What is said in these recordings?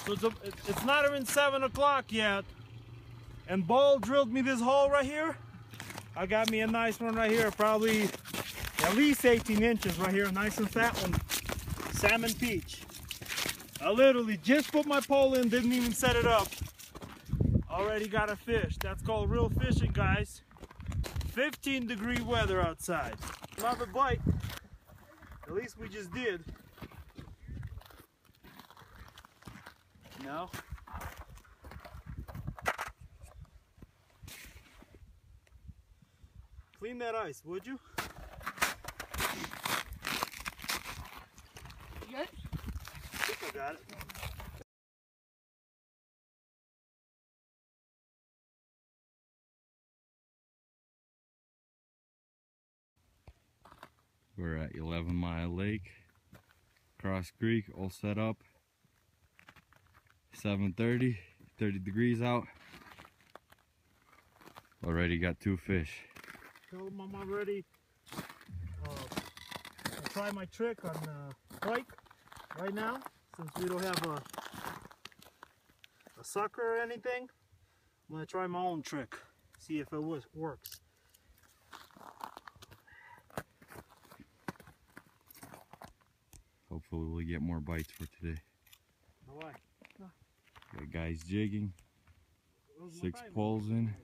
So it's not even 7 o'clock yet. And Ball drilled me this hole right here. I got me a nice one right here, probably at least 18 inches right here. Nice and fat one. Salmon peach. I literally just put my pole in, didn't even set it up. Already got a fish. That's called real fishing, guys. 15-degree weather outside. Another bite. At least we just did. No. Clean that ice, would you? You got it? I think I got it. We're at 11 Mile Lake, Cross Creek, all set up. 7:30, 30 degrees out. Already got 2 fish. Tell them I'm already I'll try my trick on pike right now, since we don't have a sucker or anything. I'm gonna try my own trick, see if it works. Hopefully we'll get more bites for today. Давай. Got guys jigging, 6 poles in.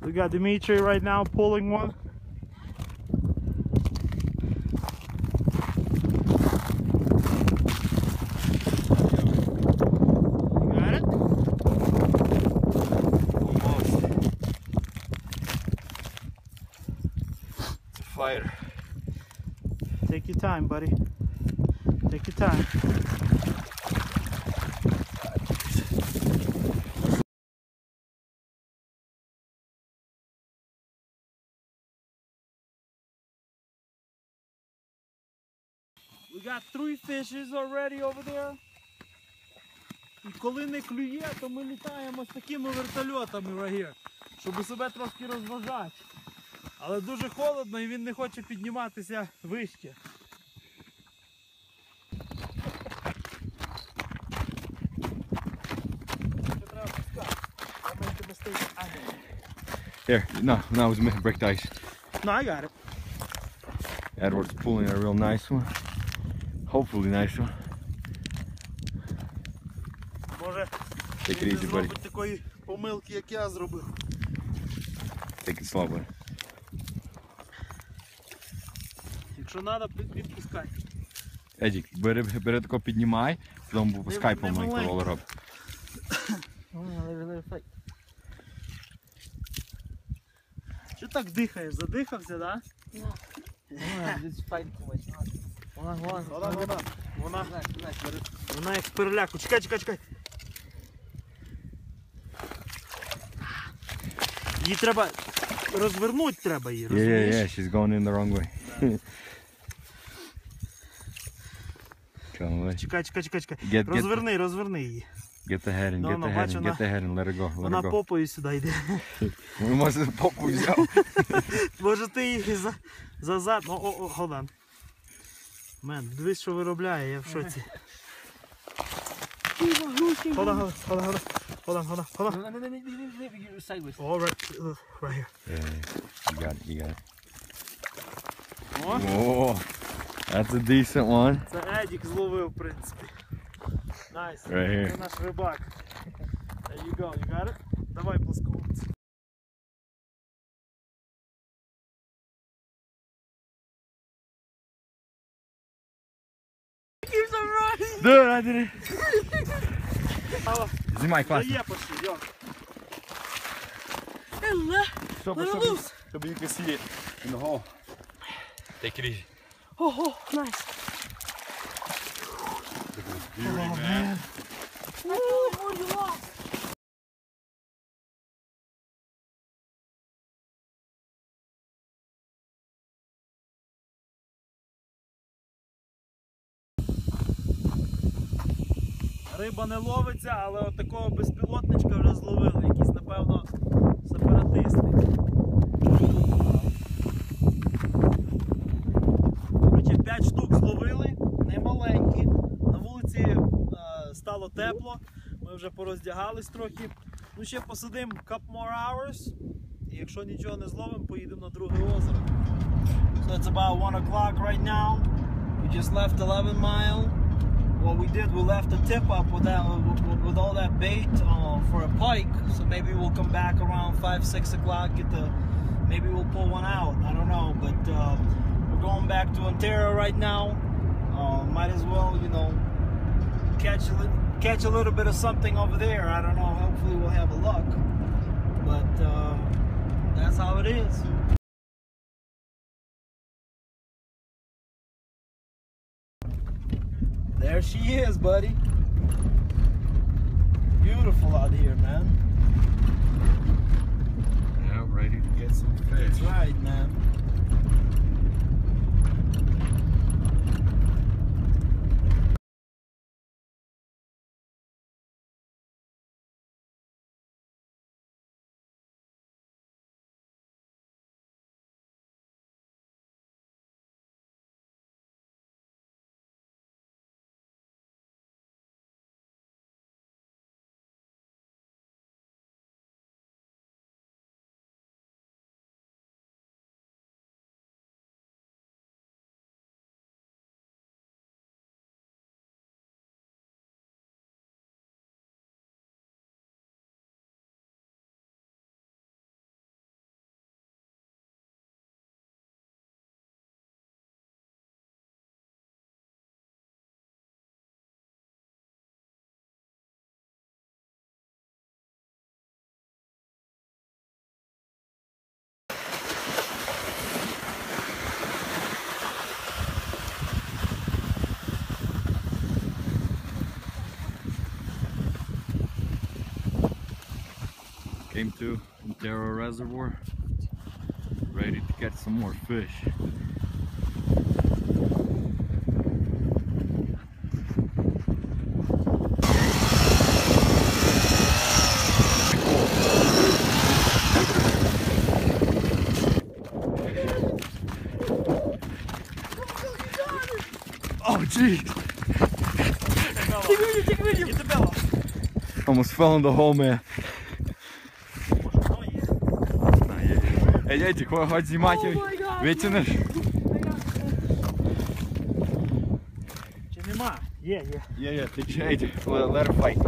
We got Dimitri right now pulling one. You got it? Almost. It's a fighter. Take your time, buddy. Take your time. We got 3 fishes already over there. І коли не клює, то ми літаємо з такими вертольотами right here, щоб себе трошки розважати. Але дуже холодно і він не хоче підніматися вище. Here, no, it was me, break the ice. No, I got it. Edward's pulling a real nice one. Hopefully nice one. Може, Take it він не easy, buddy. зробить такої помилки, як я зробив. Take it slow, buddy. Якщо треба, відпускай. Едік, бери тако піднімай, потім попускай помаленьку ролером. Що так дихаєш? Задихався, так? Вона як з переляку. Чекай. Її треба розвернути, треба її, розумієш? Yeah, she's going in the wrong way. Come away. Чекай. Розверни її. Get the head in, get the head in, let her go, Вона попою сюди йде. Ми може попу взяв. Може ти її зазад. Hold on. Мен, дивись, що виробляє, я в шоці. Hold on. All right here. Yeah, you got it. О, Whoa, that's a decent one. це Едік зловив, в принципі. Nice. Right here. Це наш рибак. There you go, you got it? Давай плоскогубці. Dude, I did it. Знімай, клас. Є почти, йо. So you can see it in the hole. Take it easy. Oh, nice. Oh, man. I totally you lost. Риба не ловиться, але от такого безпілотничка вже зловили. Якийсь, напевно, вже пороздягались трохи. Ну ще посидимо couple more hours. І якщо нічого не зловимо, поїдемо на друге озеро. So it's about 1 o'clock right now. We just left 11 Mile. What we did, we left a tip up with that, with all that bait for a pike. So maybe we'll come back around 5, 6 o'clock. Maybe we'll pull one out. I don't know, but we're going back to Antero right now. Might as well, you know, catch a little bit of something over there. I don't know. Hopefully we'll have a luck. But that's how it is. There she is, buddy. Beautiful out here, man. Yeah, ready to get some fish. That's right, man. Came to Antero reservoir, ready to get some more fish. Oh geez! Get the bell. Almost fell in the hole, man. Едь, хоть знімати, витягнеш. Чи нема? Є. Є, ти чайди, let her fight.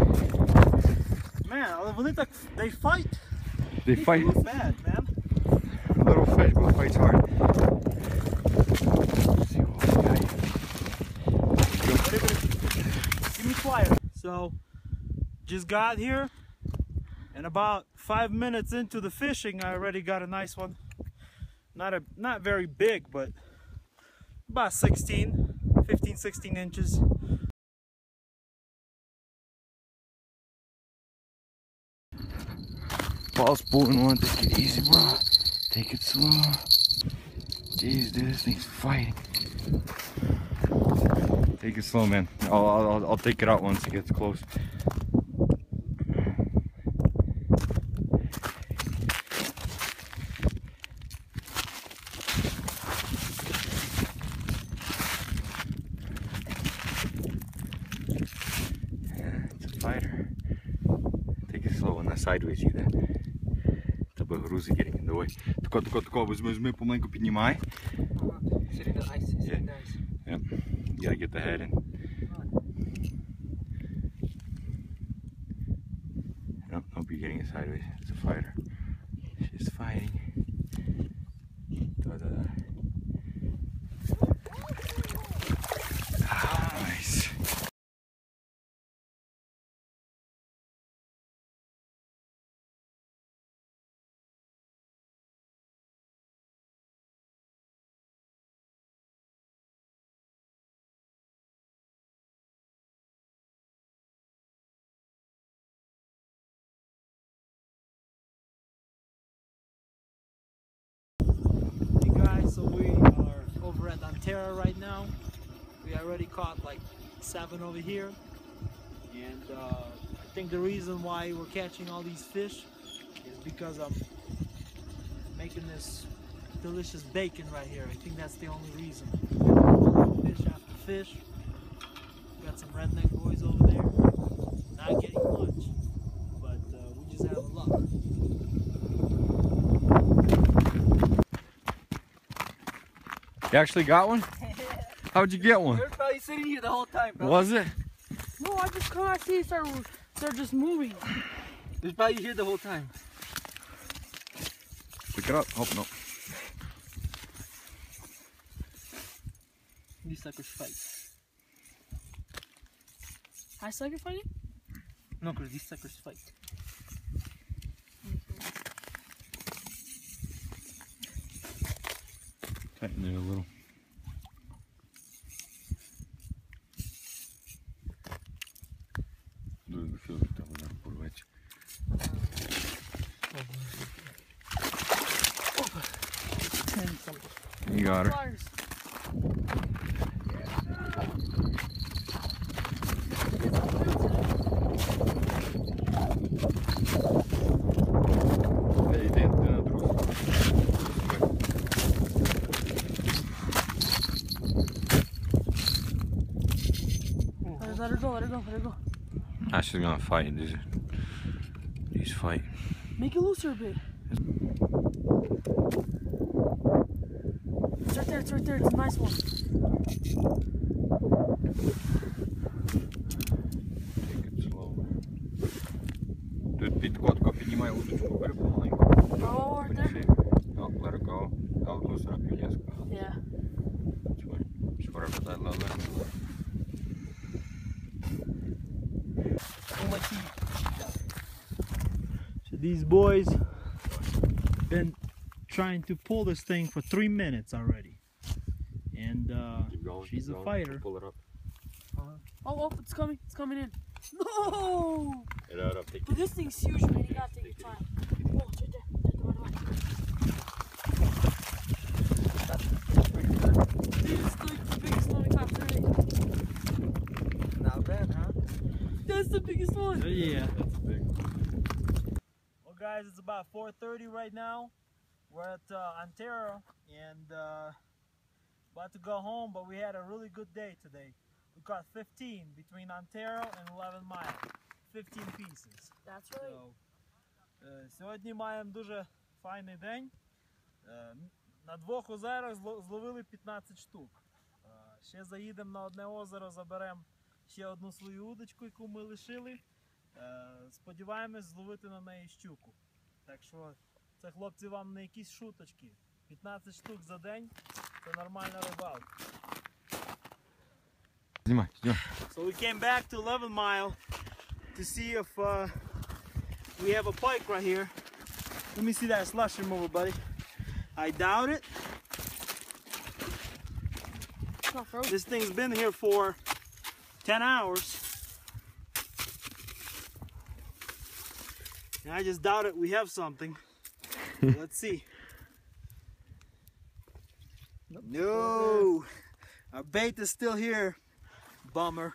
Man, але вони так, they fight. They fight. It's bad, man. Little fish, but fights hard. Give me quiet. So, just got here. And about 5 minutes into the fishing, I already got a nice one. Not very big, but about 15, 16 inches. Ball's pulling one, take it easy, bro. Take it slow. Jeez, dude, this thing's fighting. Take it slow, man. I'll take it out once it gets close. Fighter. Take it slow on that sideways, you that. Тебе грузи getting in the way. Тако, візьми, помаленьку піднімай. Sitting nice, sitting nice. Yep. You gotta get the head in. Nope, don't be getting it sideways. It's a fighter. She's fighting. Ah, nice. So we are over at Antero right now. We already caught like 7 over here. And I think the reason why we're catching all these fish is because I'm making this delicious bacon right here. I think that's the only reason. Fish after fish. Got some redneck boys over there. Not getting much. You actually got one? How'd you get one? You're probably sitting here the whole time, bro. Was it? No, I just come out see it start just moving. It was probably here the whole time. Pick it up. Oh, no. These suckers fight. I suck at fighting? No, because these suckers fight. Tighten it a little. Drugi filtr tamo da porveće. You got her. Pliers. Ej, idem na drugu. Let her go, let her go, let her go. Ah, she's gonna fight. These fight. Make it looser a bit. It's right there, it's a nice one. Take it slow. Тут підкотка, піднімай удочку, бери помаленьку. Oh, right there? No, let her go. I'll loosen up your desk. Yeah. That's fine. Just whatever that little bit. Oh my teeth. So these boys been trying to pull this thing for 3 minutes already. And Keep going, she's keep a going. fighter. Pull it up. Oh, it's coming in. No! Get out up, take But this thing's huge, man. You gotta take your time. Oh, it's right there. It's like the biggest one we caught today. Not bad, huh? That's the biggest one. Yeah. That's big. Well guys, it's about 4:30 right now. We're at Antero and about to go home, but we had a really good day today. We caught 15 between Antero and 11 Mile. 15 pieces. That's right. So, сьогодні маємо дуже файний день. На двох озерах зловили 15 штук. Ще заїдемо на одне озеро, заберемо ще одну свою удочку, яку ми лишили. Сподіваємось зловити на неї щуку. Так що це, хлопці, вам не якісь шуточки. 15 штук за день – це нормальна рибалка. Знімай, знімай. So we came back to 11 Mile to see if we have a pike right here. Let me see that slush remover, buddy. I doubt it. It's not frozen. This thing's been here for 10 hours. And I just doubt it we have something. Let's see. No! Our bait is still here. Bummer.